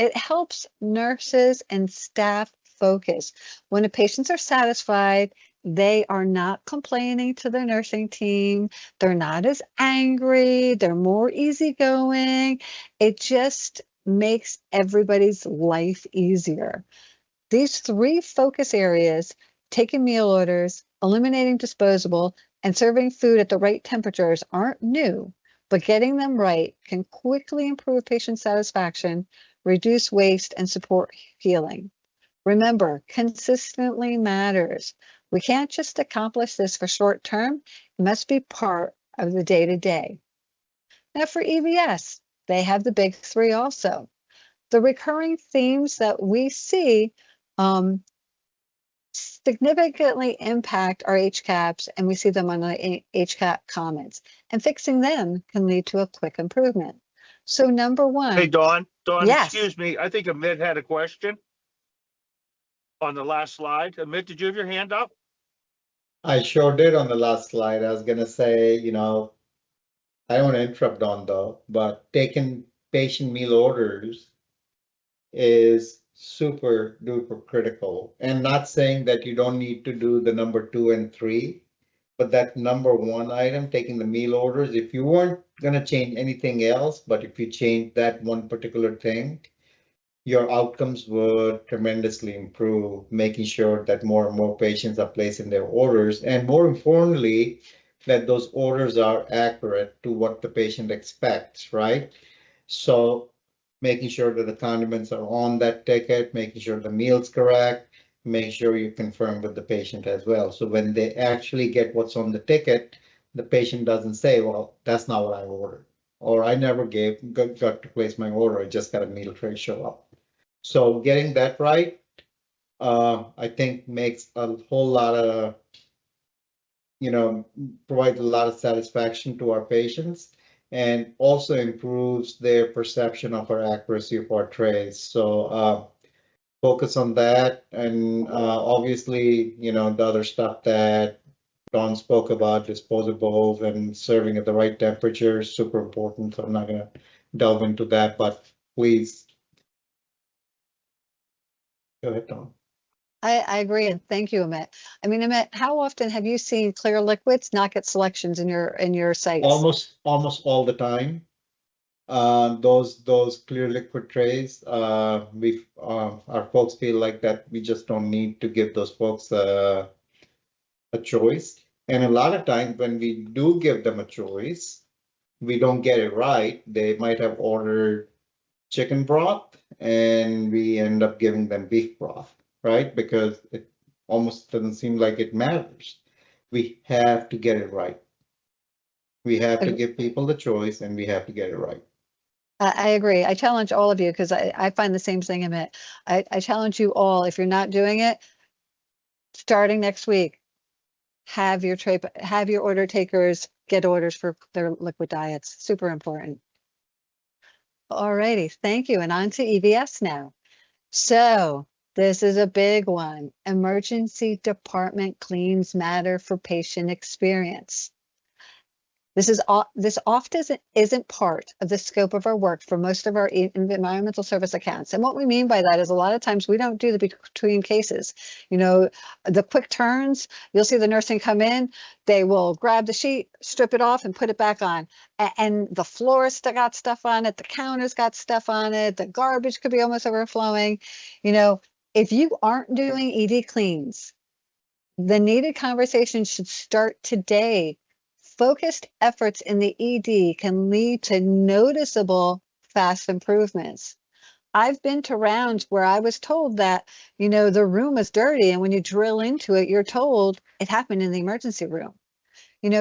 It helps nurses and staff focus. When the patients are satisfied, they are not complaining to the nursing team. They're not as angry. They're more easygoing. It just makes everybody's life easier. These three focus areas, taking meal orders, eliminating disposable, and serving food at the right temperatures aren't new, but getting them right can quickly improve patient satisfaction, reduce waste, and support healing. Remember, consistently matters. We can't just accomplish this for short term. It must be part of the day-to-day. Now for EVS, they have the big three also. The recurring themes that we see um, significantly impact our HCAHPS, and we see them on the HCAHP comments. And fixing them can lead to a quick improvement. So number one. Hey, Dawn, Yes. Excuse me. I think Amit had a question on the last slide. Amit, did you have your hand up? I sure did on the last slide. I was going to say, I don't want to interrupt Dawn though, but taking patient meal orders is super duper critical. And not saying that you don't need to do the number 2 and 3, but that number 1 item, taking the meal orders, if you weren't going to change anything else, but if you change that one particular thing, your outcomes would tremendously improve, making sure that more and more patients are placing their orders, and more importantly, that those orders are accurate to what the patient expects, right? So making sure that the condiments are on that ticket, making sure the meal's correct, make sure you confirm with the patient as well. So when they actually get what's on the ticket, the patient doesn't say, well, that's not what I ordered, or I never got to place my order, I just got a meal tray show up. So getting that right, I think makes a whole lot of, provides a lot of satisfaction to our patients, and also improves their perception of our accuracy of our trays. So focus on that, and obviously, the other stuff that Don spoke about, disposables and serving at the right temperature, is super important. So I'm not going to delve into that, but please. Go ahead, Don. I agree, and thank you, Amit. I mean, Amit, how often have you seen clear liquids not get selections in your sites? Almost all the time. Those clear liquid trays, our folks feel like that we just don't need to give those folks a choice. And a lot of times when we do give them a choice, we don't get it right. They might have ordered chicken broth and we end up giving them beef broth, right? Because it almost doesn't seem like it matters. We have to get it right. We have to give people the choice, and we have to get it right. I agree. I challenge all of you, because I find the same thing, Amit. I challenge you all, if you're not doing it, starting next week, have your order takers get orders for their liquid diets. Super important. All righty, thank you. And on to EVS now. So this is a big one. Emergency department cleans matter for patient experience. This often isn't part of the scope of our work for most of our environmental service accounts. And what we mean by that is a lot of times we don't do the between cases. The quick turns, you'll see the nursing come in, they will grab the sheet, strip it off and put it back on. And the floor's got stuff on it, the counter's got stuff on it, the garbage could be almost overflowing. If you aren't doing ED cleans, the needed conversation should start today. Focused efforts in the ED can lead to noticeable fast improvements. I've been to rounds where I was told that, the room is dirty, and when you drill into it, you're told it happened in the emergency room.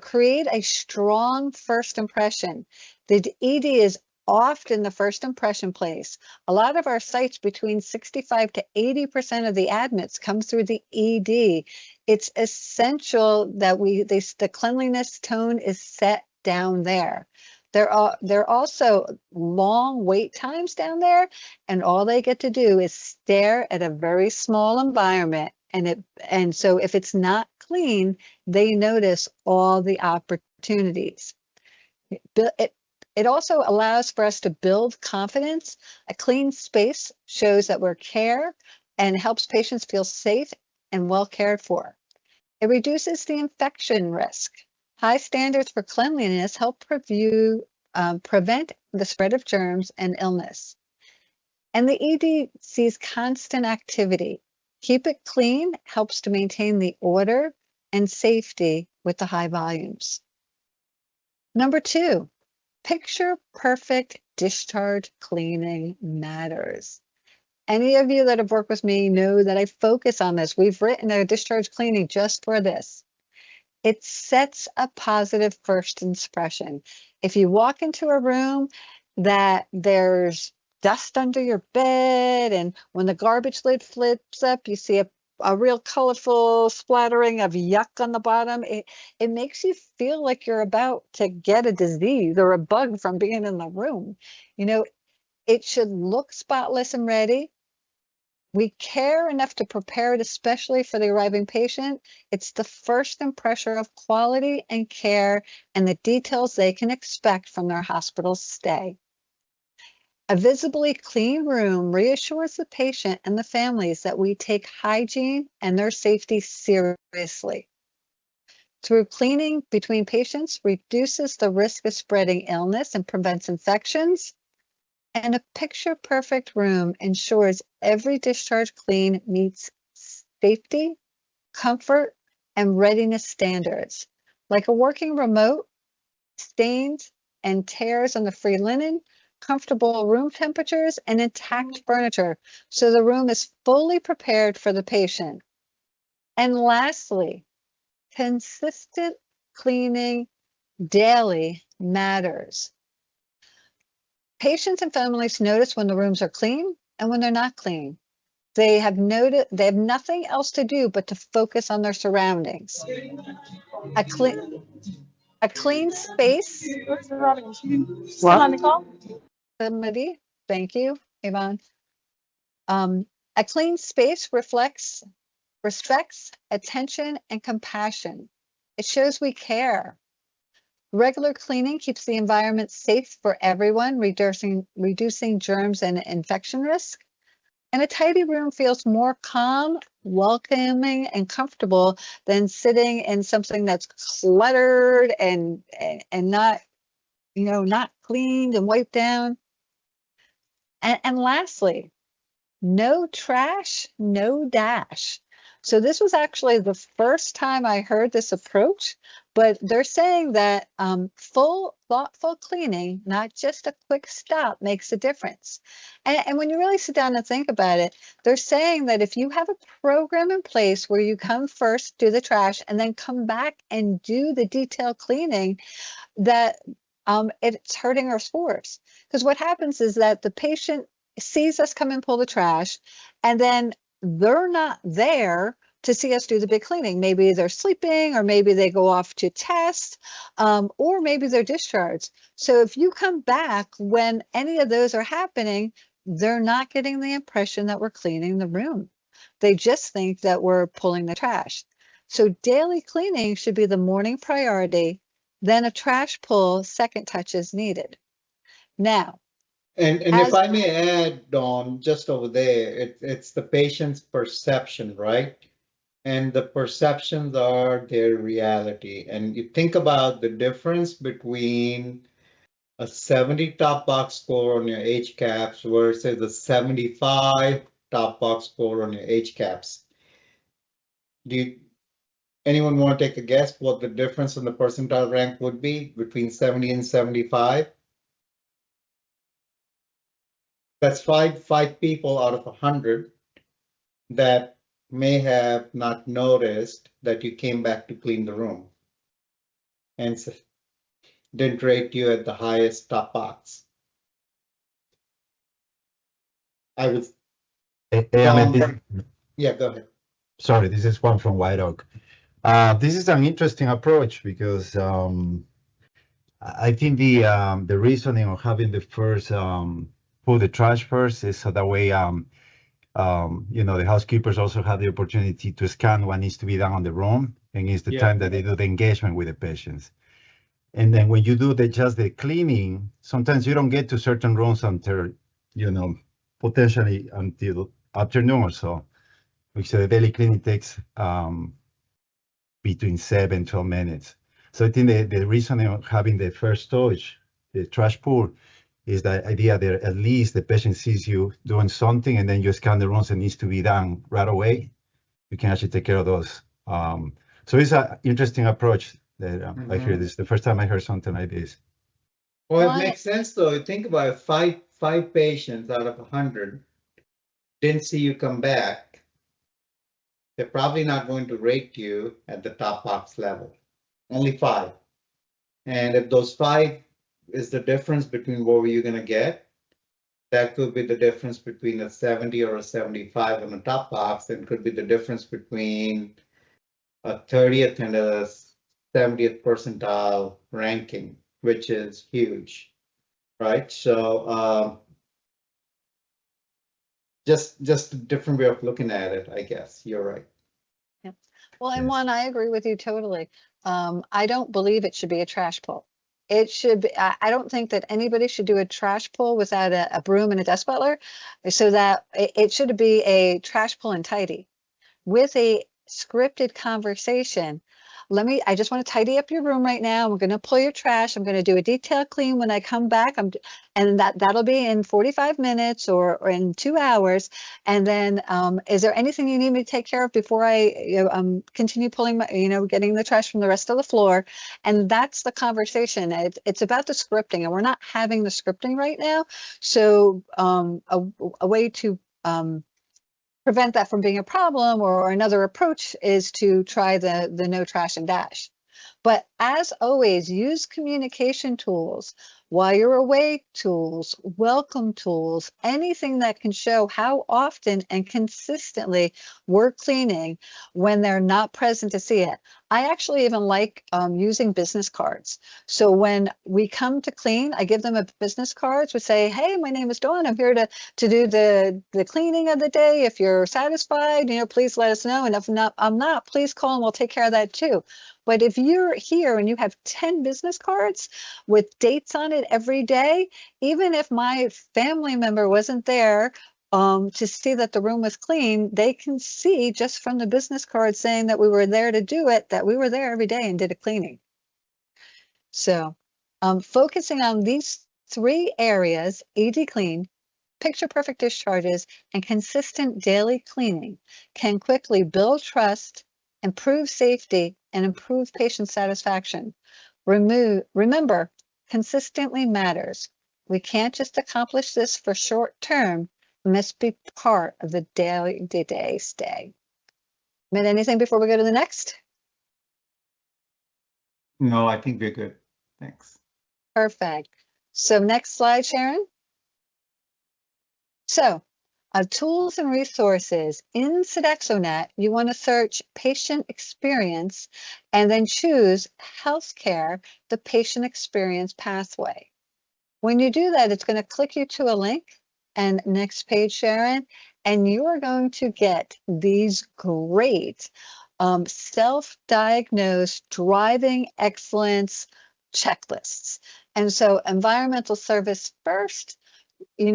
Create a strong first impression. The ED is often the first impression place. A lot of our sites, between 65 to 80% of the admits come through the ED. It's essential that the cleanliness tone is set down there. There are also long wait times down there, and all they get to do is stare at a very small environment. And so if it's not clean, they notice all the opportunities. It also allows for us to build confidence. A clean space shows that we're care and helps patients feel safe and well cared for. It reduces the infection risk. High standards for cleanliness help prevent the spread of germs and illness. And the ED sees constant activity. Keep it clean helps to maintain the order and safety with the high volumes. Number 2, picture perfect discharge cleaning matters. Any of you that have worked with me know that I focus on this. We've written a discharge cleaning just for this. It sets a positive first impression. If you walk into a room that there's dust under your bed, and when the garbage lid flips up, you see a real colorful splattering of yuck on the bottom, it makes you feel like you're about to get a disease or a bug from being in the room. You know, it should look spotless and ready. We care enough to prepare it, especially for the arriving patient. It's the first impression of quality and care and the details they can expect from their hospital stay. A visibly clean room reassures the patient and the families that we take hygiene and their safety seriously. Through cleaning between patients reduces the risk of spreading illness and prevents infections. And a picture-perfect room ensures every discharge clean meets safety, comfort, and readiness standards. Like a working remote, stains and tears on the free linen, comfortable room temperatures, and intact furniture, so the room is fully prepared for the patient. And lastly, consistent cleaning daily matters. Patients and families notice when the rooms are clean and when they're not clean. They have nothing else to do but to focus on their surroundings. A clean space. Somebody, thank you, Yvonne. A clean space respects attention and compassion. It shows we care. Regular cleaning keeps the environment safe for everyone, reducing germs and infection risk. And a tidy room feels more calm, welcoming, and comfortable than sitting in something that's cluttered and not, not cleaned and wiped down. And lastly, no trash, no dash. So this was actually the first time I heard this approach, but they're saying that full, thoughtful cleaning, not just a quick stop, makes a difference. And when you really sit down and think about it, they're saying that if you have a program in place where you come first, do the trash, and then come back and do the detailed cleaning, that it's hurting our scores. Because what happens is that the patient sees us come and pull the trash, and then they're not there to see us do the big cleaning. Maybe they're sleeping, or maybe they go off to test, or maybe they're discharged. So if you come back when any of those are happening, they're not getting the impression that we're cleaning the room. They just think that we're pulling the trash. So daily cleaning should be the morning priority, then a trash pull, second touch is needed. Now, And if I may add, Dawn, just over there, it's the patient's perception, right? And the perceptions are their reality. And you think about the difference between a 70 top box score on your HCAPS versus a 75 top box score on your HCAPS. Anyone want to take a guess what the difference in the percentile rank would be between 70 and 75? That's five people out of 100 that may have not noticed that you came back to clean the room and didn't rate you at the highest top box. I was. Yeah, go ahead. Sorry, this is Juan from White Oak. This is an interesting approach because I think the reasoning of having the first pull the trash first is so that way the housekeepers also have the opportunity to scan what needs to be done on the room, and it's the time that they do the engagement with the patients. And then when you do just the cleaning, sometimes you don't get to certain rooms until, potentially until afternoon or so, which the daily cleaning takes between 7-12 minutes. So I think the reason of having the first touch, the trash pull, is the idea that at least the patient sees you doing something and then you scan the rooms that needs to be done right away. You can actually take care of those. So it's an interesting approach that I hear this. The first time I heard something like this. Well, Why- it makes sense though. You think about it, five patients out of 100 didn't see you come back. They're probably not going to rate you at the top box level. Only 5. And if those 5 is the difference between what were you going to get, that could be the difference between a 70 or a 75 on the top box, and could be the difference between a 30th and a 70th percentile ranking, which is huge, right? So just a different way of looking at it, I guess. You're right. Well, and Yes. one, I agree with you totally. I don't believe it should be a trash pull. It should be, I don't think that anybody should do a trash pull without a broom and a dust butler, so that it should be a trash pull and tidy with a scripted conversation. I just want to tidy up your room right now. We're going to pull your trash. I'm going to do a detailed clean when I come back. And that'll be in 45 minutes or in 2 hours. And then, is there anything you need me to take care of before I continue pulling getting the trash from the rest of the floor? And that's the conversation. It's about the scripting, and we're not having the scripting right now. So, a way to, prevent that from being a problem, or another approach, is to try the no trash and dash. But as always, use communication tools, while you're away tools, welcome tools, anything that can show how often and consistently we're cleaning when they're not present to see it. I actually even like using business cards. So when we come to clean, I give them a business card to say, hey, my name is Dawn. I'm here to do the cleaning of the day. If you're satisfied, please let us know. And if not, I'm not, please call and we'll take care of that too. But if you're here and you have 10 business cards with dates on it every day, even if my family member wasn't there to see that the room was clean, they can see just from the business card saying that we were there to do it, that we were there every day and did a cleaning. So focusing on these 3 areas, ED clean, picture perfect discharges, and consistent daily cleaning, can quickly build trust, improve safety, and improve patient satisfaction. Remember, consistently matters. We can't just accomplish this for short term. It must be part of the day-to-day stay. Anything before we go to the next? No, I think we're good. Thanks. Perfect. So next slide, Sharon. So tools and resources. In Sodexonet, you want to search patient experience and then choose healthcare, the patient experience pathway. When you do that, it's going to click you to a link, and next page, Sharon, and you are going to get these great self-diagnosed driving excellence checklists. And so environmental service first, you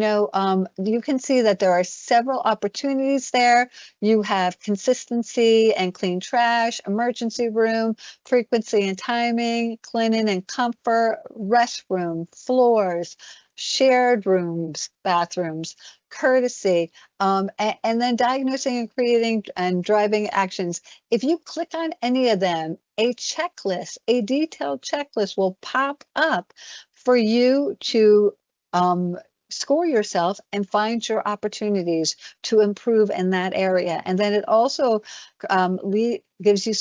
can see that there are several opportunities there. You have consistency and clean trash, emergency room, frequency and timing, cleaning and comfort, restroom, floors, shared rooms, bathrooms, courtesy, and then diagnosing and creating and driving actions. If you click on any of them, a checklist, a detailed checklist will pop up for you to score yourself and find your opportunities to improve in that area. And then it also gives you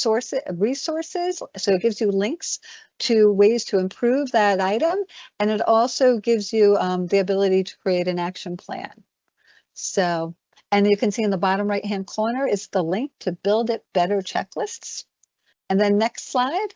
resources. So it gives you links to ways to improve that item. And it also gives you the ability to create an action plan. So, and you can see in the bottom right-hand corner is the link to Build It Better checklists. And then next slide.